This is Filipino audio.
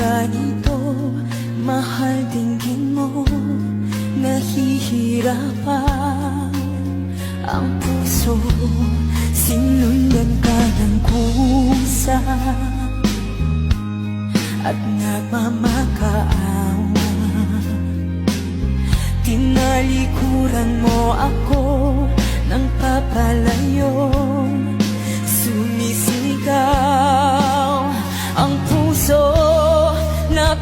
ganito, mahal dinggin mo, nahihirapan ang puso, sinundan ka ng kusa at nagmamakaawa. Tinalikuran mo ako ng papalayo, sumisigaw ang puso na